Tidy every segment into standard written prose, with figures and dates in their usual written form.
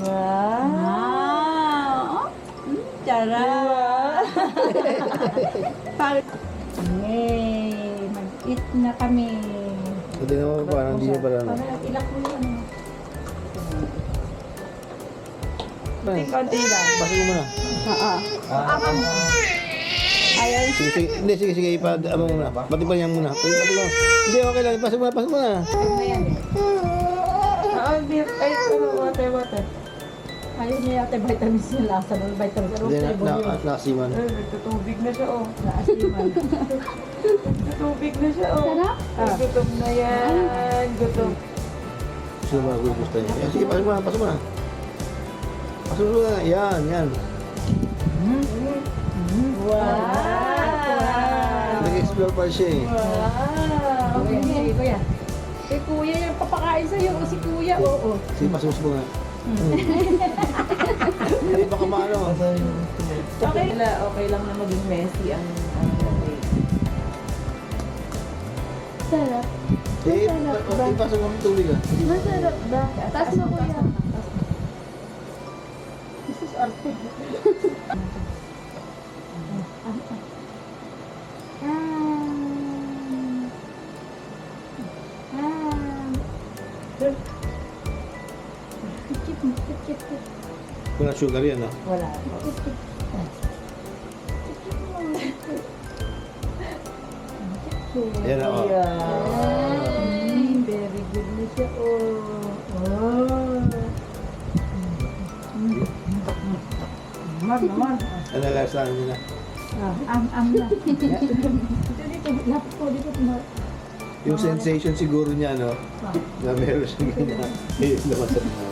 Wow! Charot! Yay! Mag-eat na kami. Hindi naman parang hindi niya parang. Ilak mo yung ano. Konti lang. Pasok mo muna. Ayaw. Sige, ipa-ano muna. Patipan muna. Hindi, okay lang. Pasok muna. Water. Ayaw niya yata vitamins niya. Lasa ng vitamins. Ano Hindi, flavor yun? nakasiman. Nagtutubig na siya, oh. Naasiman. Nagtutubig na siya, oh. Sarap. Gutom na yan. Gutom. Gusto mo gusto niya. Sige, pasok muna. Pasok muna. Yan. Wow! Nag-explore pa siya eh. Wow. Sige, kuya. Eh, kuya yung papakain sa'yo. O si kuya, oo. Sige, pasok mo nga. Hindi baka maano. Okay lang na maging messy ang day. Sarap. Ipasok mo ang tubig ah. Masarap ba? Taas mo kuya. This is arte. Kit. Wala sugar yan ah. Wala. Ayan na oh. Very good na siya. Naman. Ano lang sa nila? Na. Dito, lapit ko dito. Yung sensation siguro niya no. Na meron siya ganyan. Ayun naman sa mga.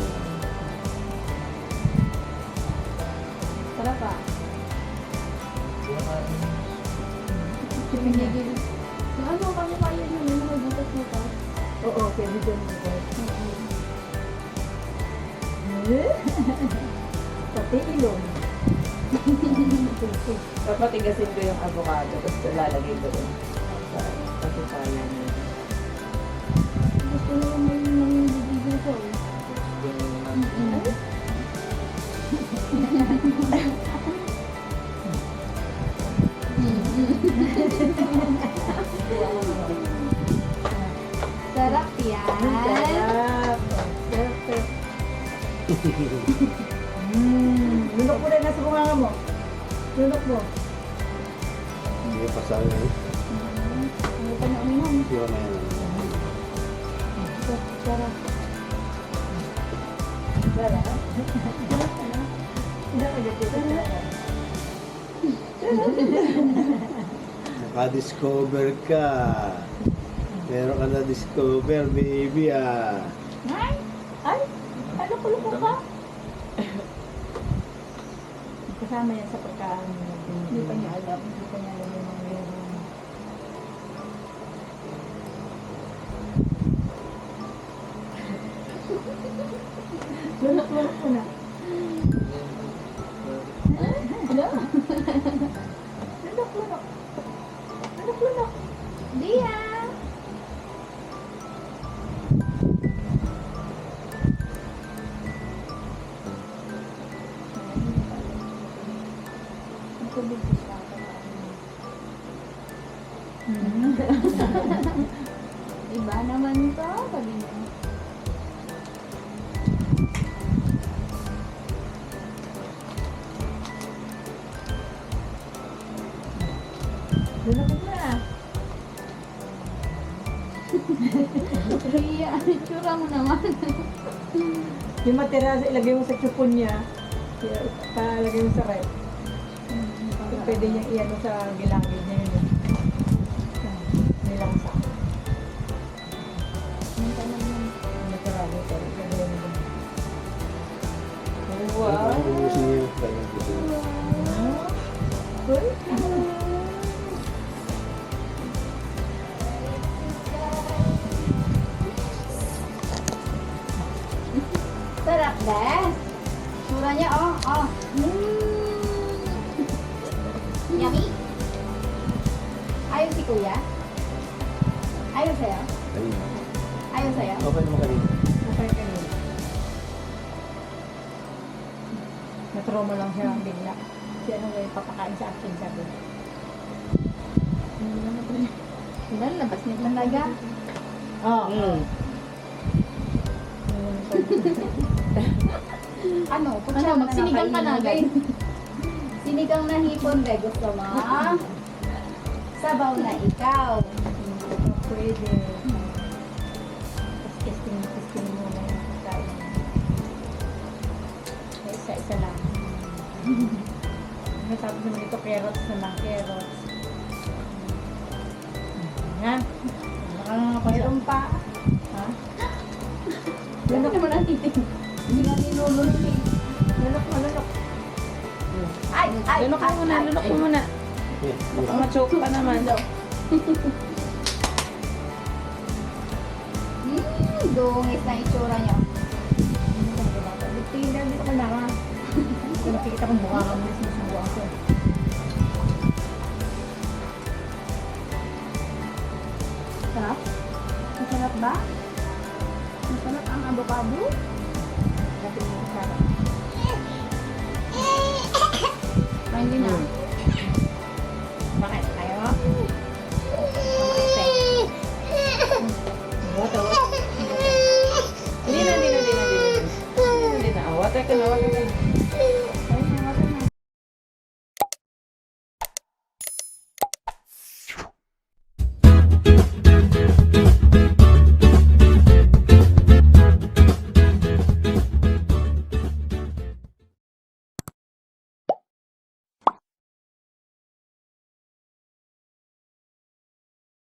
Sarap pa. Pinigil. Ano kami kaya nyo? May mga butas mo pa? Oo, pwede dyan mo pa. Pati ilong. Papatigasin ko yung avocado, tapos lalagay ko doon. Kasi kaya niya. Gusto nyo may bibigil ko. Sarap yan. Sarap. Lunok mo na nasa bunganga mo. Lunok mo. Hindi pa sa akin. Ano pa na uminom? Sira na yan. Sarap. Naka-discover ka. Meron ka na-discover, baby ah. Ay! Ano kulong ka? Kasama yan sa pagkaan. Hindi pa niya alam. Hindi pa niya alam yung mga meron. Lunok ko na. Lunok. Dia! Iba naman to, sabi niya. Lunok ko na. Iya, itsura mo naman. Yung matira, ilagay mo sa chupon niya. Palagay mo sa rep. Pwede niyang iyan sa gilangid niya yun. Nilamsa. Matira, wow! Ubusin niyo yung kanyang puso. Sarap, Des. Sura niya, Yummy? Ayaw si Kuya? Ayaw sa'yo? Ayun. Ayaw sa'yo? Okay naman kanina. Okay kanina. Na-trauma lang siya bigla. Si ano may papakain sa akin sabi. Lalabas niya talaga. Oo. Ano? Kutsara na magsinigang ka na, guys. Sinigang na hipon, be. Gusto mo? Sabaw na ikaw. Pwede. Tapos testing muna yung pagkain. Isa-isa lang. Natapos naman ito, carrots naman, carrots. Yan. Mayroon pa. Ha? Lalok mo na titig. Hindi nga ninulunod eh. Lalok. Ay! Lunok mo muna, lunok mo muna. Baka ma-choke pa naman. Dungis na itsura niya. Tingnan dito ko na ka. Kung nakikita kong mukha ka, mas masubuhan ko. Sarap? Masarap ba? Masarap ang avocado?